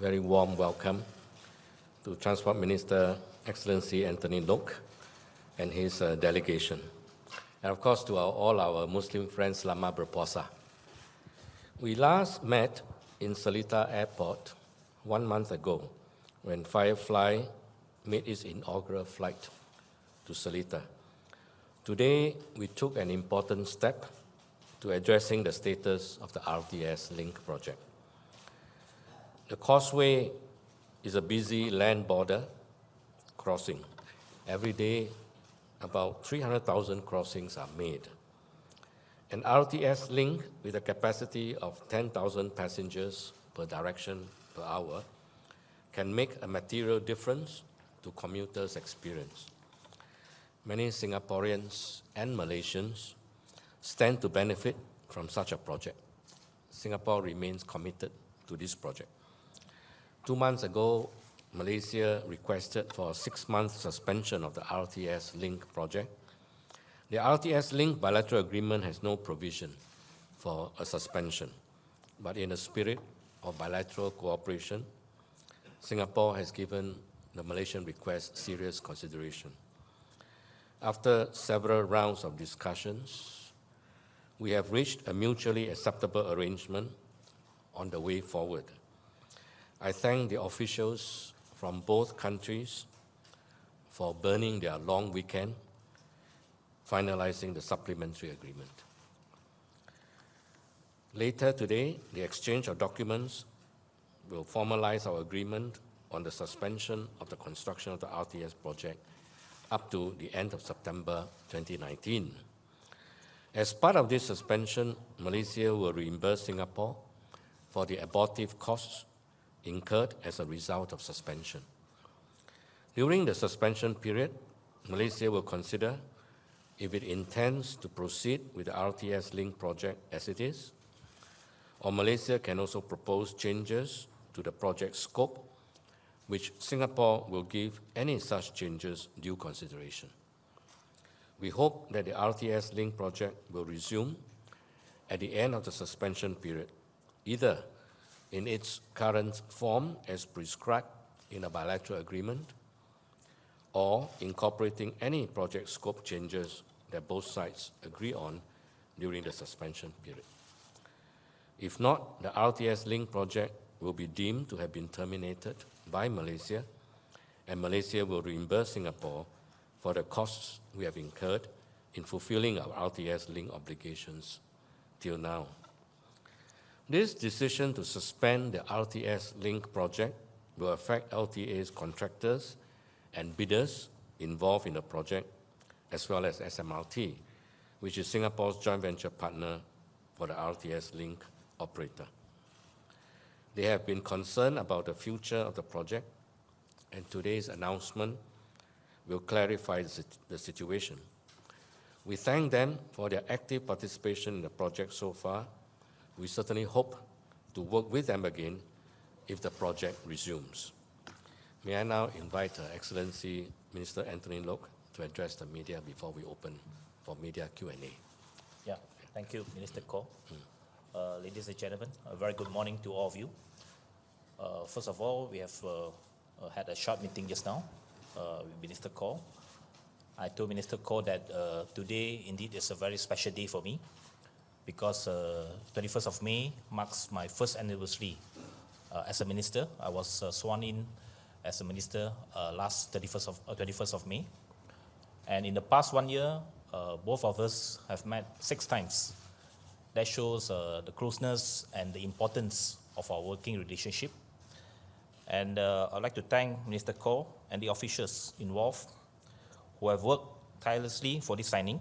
Very warm welcome to Transport Minister Excellency Anthony Loke and his delegation. And of course to all our Muslim friends, Selamat Berpuasa. We last met in Seletar Airport 1 month ago when Firefly made its inaugural flight to Seletar. Today, we took an important step to addressing the status of the RTS Link project. The causeway is a busy land border crossing. Every day, about 300,000 crossings are made. An RTS link with a capacity of 10,000 passengers per direction per hour can make a material difference to commuters' experience. Many Singaporeans and Malaysians stand to benefit from such a project. Singapore remains committed to this project. 2 months ago, Malaysia requested for a 6-month suspension of the RTS Link project. The RTS Link bilateral agreement has no provision for a suspension, but in the spirit of bilateral cooperation, Singapore has given the Malaysian request serious consideration. After several rounds of discussions, we have reached a mutually acceptable arrangement on the way forward. I thank the officials from both countries for burning their long weekend, finalizing the supplementary agreement. Later today, the exchange of documents will formalize our agreement on the suspension of the construction of the RTS project up to the end of September 2019. As part of this suspension, Malaysia will reimburse Singapore for the abortive costs incurred as a result of suspension. During the suspension period, Malaysia will consider if it intends to proceed with the RTS Link project as it is, or Malaysia can also propose changes to the project scope, which Singapore will give any such changes due consideration. We hope that the RTS Link project will resume at the end of the suspension period, either in its current form as prescribed in a bilateral agreement, or incorporating any project scope changes that both sides agree on during the suspension period. If not, the RTS Link project will be deemed to have been terminated by Malaysia, and Malaysia will reimburse Singapore for the costs we have incurred in fulfilling our RTS Link obligations till now. This decision to suspend the RTS Link project will affect LTA's contractors and bidders involved in the project, as well as SMRT, which is Singapore's joint venture partner for the RTS Link operator. They have been concerned about the future of the project, and today's announcement will clarify the situation. We thank them for their active participation in the project so far. We certainly hope to work with them again if the project resumes. May I now invite Excellency Minister Anthony Loke to address the media before we open for media Q&A. Yeah, thank you, Minister Koh. Ladies and gentlemen, a very good morning to all of you. First of all, we have had a short meeting just now with Minister Koh. I told Minister Koh that today indeed is a very special day for me, because 21st of May marks my first anniversary as a minister. I was sworn in as a minister last 21st of May. And in the past 1 year, both of us have met 6 times. That shows the closeness and the importance of our working relationship. And I'd like to thank Minister Koh and the officials involved who have worked tirelessly for this signing.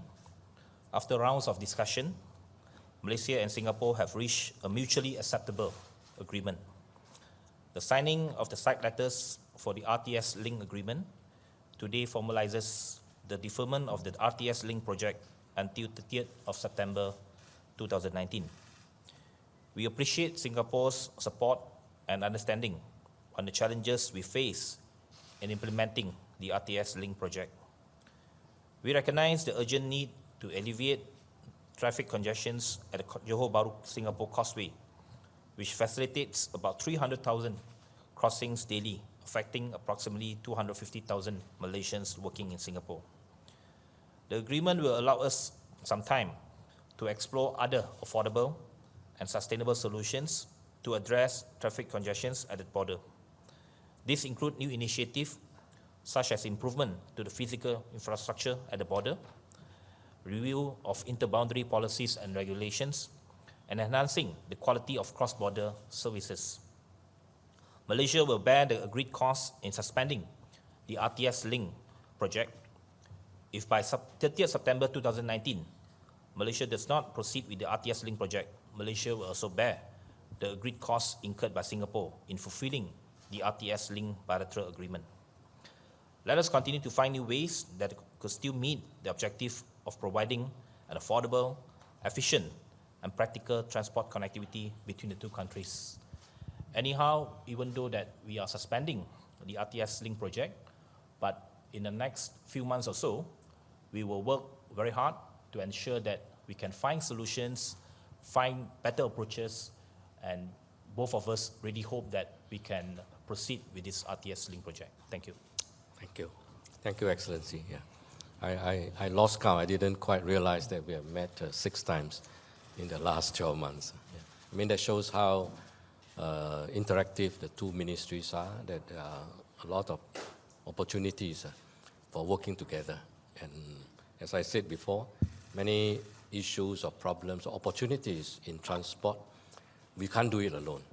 After rounds of discussion, Malaysia and Singapore have reached a mutually acceptable agreement. The signing of the side letters for the RTS Link agreement today formalizes the deferment of the RTS Link project until 30th of September 2019. We appreciate Singapore's support and understanding on the challenges we face in implementing the RTS Link project. We recognize the urgent need to alleviate traffic congestions at the Johor Bahru Singapore Causeway, which facilitates about 300,000 crossings daily, affecting approximately 250,000 Malaysians working in Singapore. The agreement will allow us some time to explore other affordable and sustainable solutions to address traffic congestions at the border. These include new initiatives such as improvement to the physical infrastructure at the border, review of interboundary policies and regulations, and enhancing the quality of cross-border services. Malaysia will bear the agreed costs in suspending the RTS Link project. If by 30th September 2019, Malaysia does not proceed with the RTS Link project, Malaysia will also bear the agreed costs incurred by Singapore in fulfilling the RTS Link bilateral agreement. Let us continue to find new ways that could still meet the objective of providing an affordable, efficient, and practical transport connectivity between the two countries. Anyhow, even though that we are suspending the RTS Link project, but in the next few months or so, we will work very hard to ensure that we can find solutions, find better approaches, and both of us really hope that we can proceed with this RTS Link project. Thank you. Thank you. Thank you, Excellency. Yeah. I lost count. I didn't quite realize that we have met 6 times in the last 12 months. Yeah. I mean, that shows how interactive the two ministries are, that there are a lot of opportunities for working together. And as I said before, many issues or problems or opportunities in transport, we can't do it alone.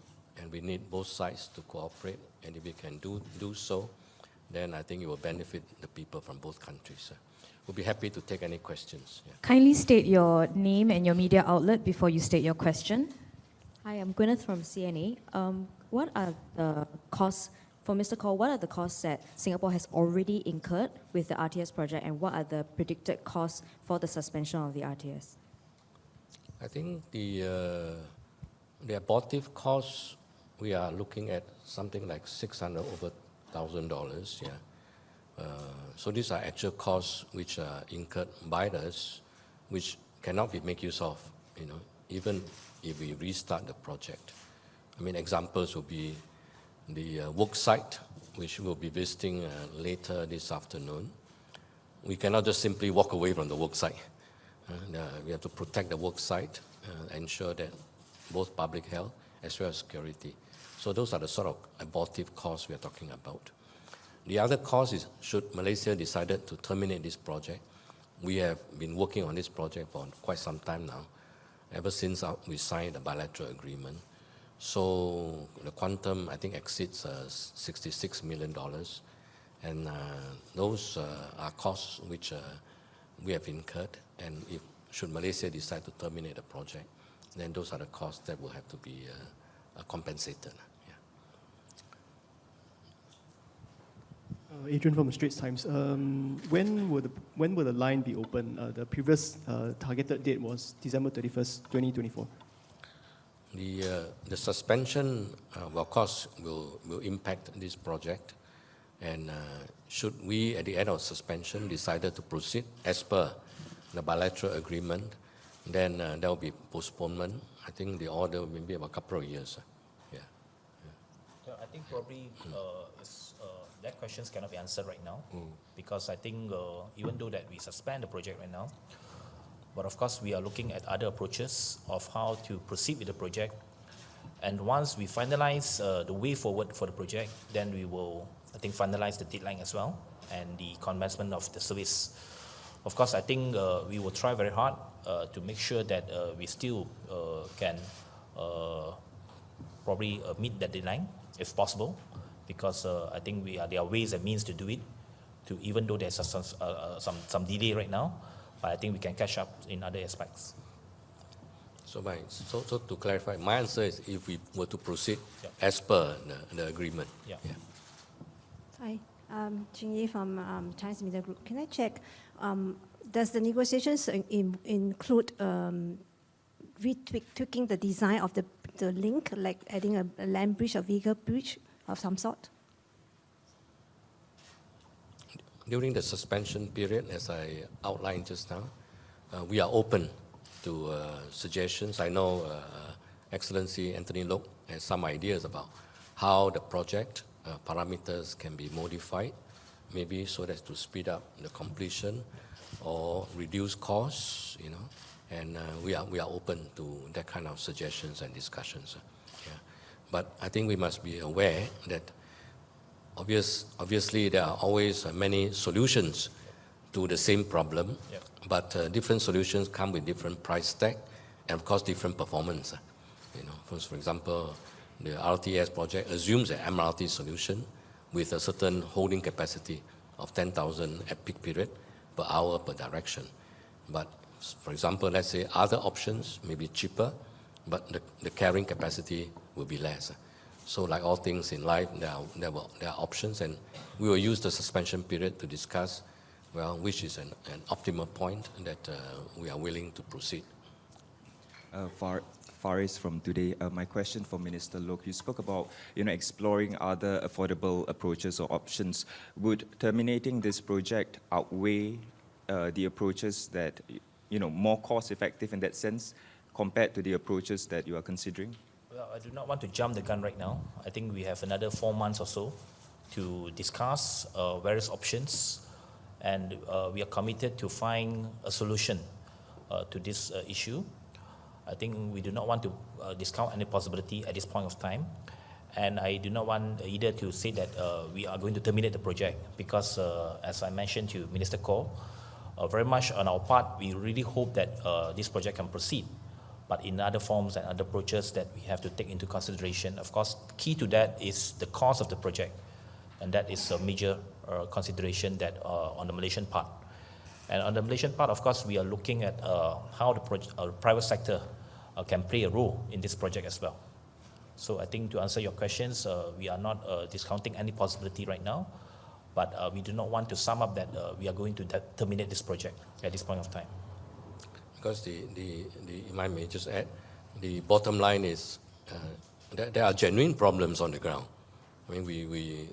And we need both sides to cooperate. And if we can do so, then I think it will benefit the people from both countries. We'll be happy to take any questions. Yeah. Kindly state your name and your media outlet before you state your question. Hi, I'm Gwyneth from CNA. What are the costs, for Mr. Cole, what are the costs that Singapore has already incurred with the RTS project, and what are the predicted costs for the suspension of the RTS? I think the abortive costs, we are looking at something like $600,000. Yeah. So these are actual costs which are incurred by us, which cannot be made use of, even if we restart the project. I mean, examples will be the work site, which we'll be visiting later this afternoon. We cannot just simply walk away from the work site. We have to protect the work site, ensure that both public health as well as security. So those are the sort of abortive costs we are talking about. The other cost is, should Malaysia decided to terminate this project, we have been working on this project for quite some time now, ever since we signed the bilateral agreement. So the quantum, I think, exceeds $66 million. And those are costs which we have incurred. And if should Malaysia decide to terminate the project, then those are the costs that will have to be compensated. Yeah. Adrian from the Straits Times. When will the line be open? The previous targeted date was December 31st, 2024. The suspension, of course, will impact this project. And should we, at the end of suspension, decided to proceed as per the bilateral agreement, then there will be postponement. I think the order will be about a couple of years. Yeah. I think probably that questions cannot be answered right now, because I think even though that we suspend the project right now, but of course we are looking at other approaches of how to proceed with the project. And once we finalize the way forward for the project, then we will, I think, finalize the deadline as well and the commencement of the service. Of course, I think we will try very hard to make sure that we still can probably meet that deadline if possible, because I think there are ways and means to do it, even though there's some delay right now, but I think we can catch up in other aspects. So to clarify, my answer is if we were to proceed as per the agreement. Yeah. Hi, Jing Yi from Chinese Media Group. Can I check, does the negotiations include retweaking the design of the link, like adding a land bridge or vehicle bridge of some sort? During the suspension period, as I outlined just now, we are open to suggestions. I know Excellency Anthony Loke has some ideas about how the project parameters can be modified, maybe so as to speed up the completion or reduce costs, and we are open to that kind of suggestions and discussions. Yeah. But I think we must be aware that obviously there are always many solutions to the same problem, but different solutions come with different price tag and of course different performance. For example, the RTS project assumes an MRT solution with a certain holding capacity of 10,000 at peak period per hour per direction. But for example, let's say other options may be cheaper, but the carrying capacity will be less. So like all things in life, there are options, and we will use the suspension period to discuss, which is an optimal point that we are willing to proceed. Faris from Today. My question for Minister Loke. You spoke about exploring other affordable approaches or options. Would terminating this project outweigh the approaches that more cost effective in that sense compared to the approaches that you are considering? Well, I do not want to jump the gun right now. I think we have another 4 months or so to discuss various options, and we are committed to find a solution to this issue. I think we do not want to discount any possibility at this point of time, and I do not want either to say that we are going to terminate the project because, as I mentioned to Minister Koh, very much on our part, we really hope that this project can proceed, but in other forms and other approaches that we have to take into consideration. Of course, key to that is the cost of the project, and that is a major consideration that on the Malaysian part. And on the Malaysian part, of course, we are looking at how the private sector can play a role in this project as well. So I think to answer your questions, we are not discounting any possibility right now, but we do not want to sum up that we are going to terminate this project at this point of time. Because if I may just add, the bottom line is there are genuine problems on the ground. I mean, we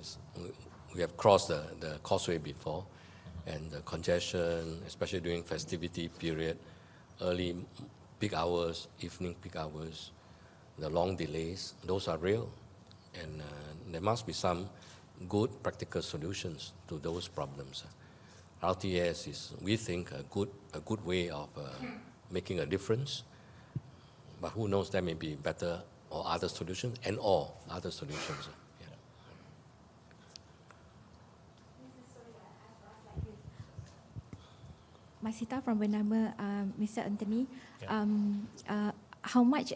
have crossed the causeway before, and the congestion, especially during festivity period, early peak hours, evening peak hours, the long delays, those are real. And there must be some good practical solutions to those problems. RTS is, we think, a good way of making a difference. But who knows, there may be better or other solutions or other solutions. Masita from Bernama, Mr. Anthony. How much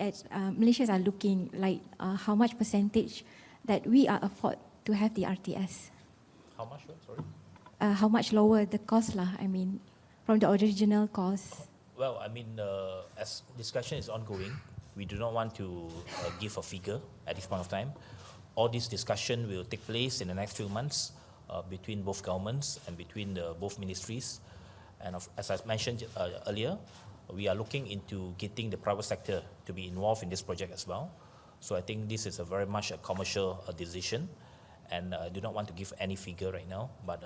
Malaysians are looking like how much percentage that we are afford to have the RTS? How much? Sorry? How much lower the cost lah? I mean, from the original cost. Well, I mean, as discussion is ongoing, we do not want to give a figure at this point of time. All this discussion will take place in the next few months between both governments and between both ministries. And as I mentioned earlier, we are looking into getting the private sector to be involved in this project as well. So I think this is a very much a commercial decision, and I do not want to give any figure right now. But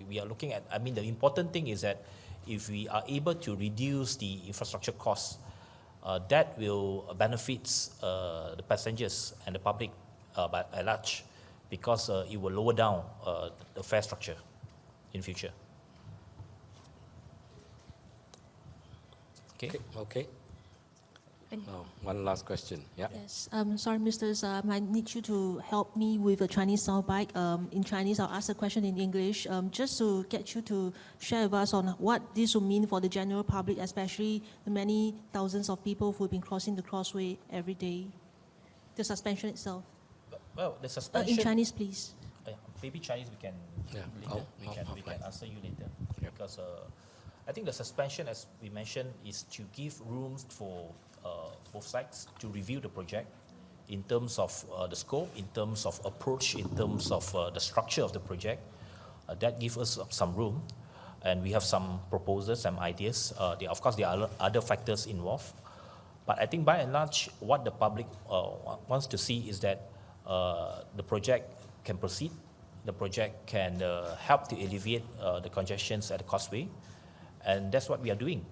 we are looking at, I mean, the important thing is that if we are able to reduce the infrastructure costs, that will benefit the passengers and the public at large, because it will lower down the fare structure in future. Okay. One last question. Yeah. Yes. Sorry, Mr. I need you to help me with a Chinese soundbite. In Chinese, I'll ask a question in English, just to get you to share with us on what this will mean for the general public, especially the many thousands of people who've been crossing the crossway every day. The suspension itself. Well, the suspension. In Chinese, please. Maybe Chinese we can later. We can answer you later, because I think the suspension, as we mentioned, is to give rooms for both sides to review the project in terms of the scope, in terms of approach, in terms of the structure of the project. That gives us some room, and we have some proposals, some ideas. Of course, there are other factors involved, but I think by and large, what the public wants to see is that the project can proceed, the project can help to alleviate the congestions at the causeway. And that's what we are doing.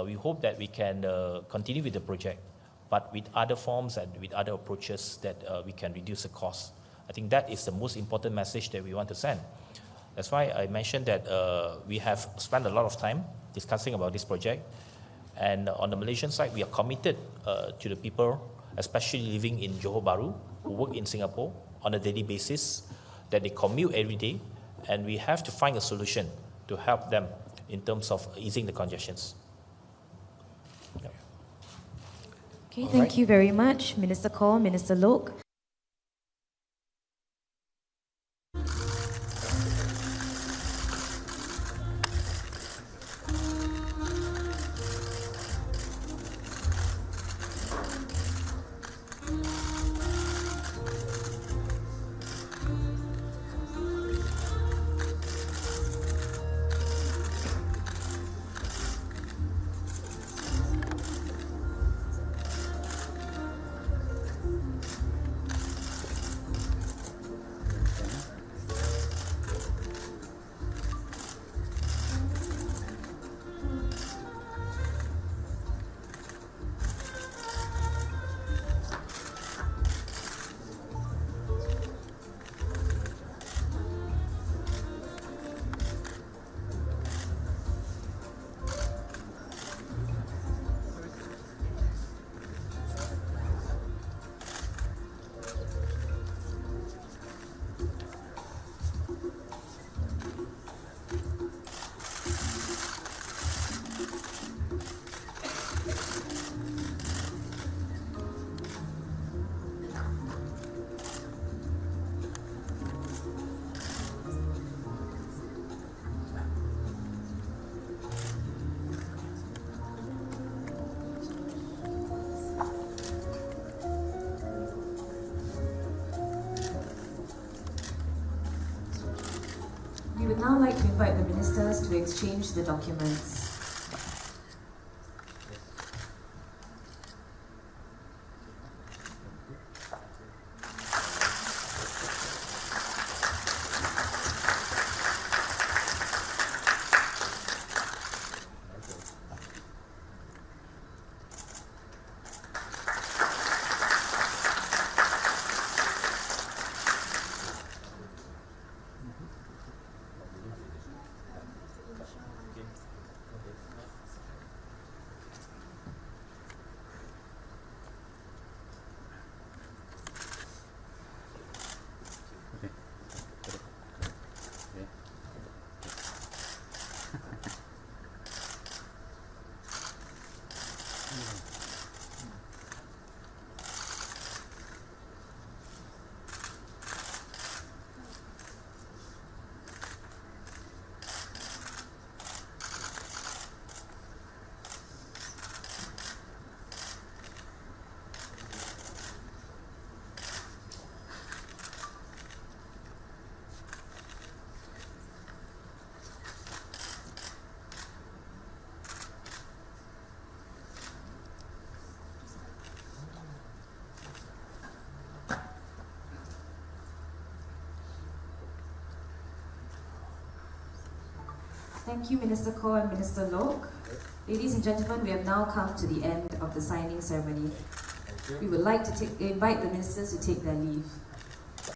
We hope that we can continue with the project, but with other forms and with other approaches that we can reduce the cost. I think that is the most important message that we want to send. That's why I mentioned that we have spent a lot of time discussing about this project. And on the Malaysian side, we are committed to the people, especially living in Johor Bahru, who work in Singapore on a daily basis, that they commute every day, and we have to find a solution to help them in terms of easing the congestions. Okay, thank you very much, Minister Kaur, Minister Loke. We would now like to invite the ministers to exchange the documents. Thank you, Minister Kaur and Minister Loke. Ladies and gentlemen, we have now come to the end of the signing ceremony. We would like to invite the ministers to take their leave.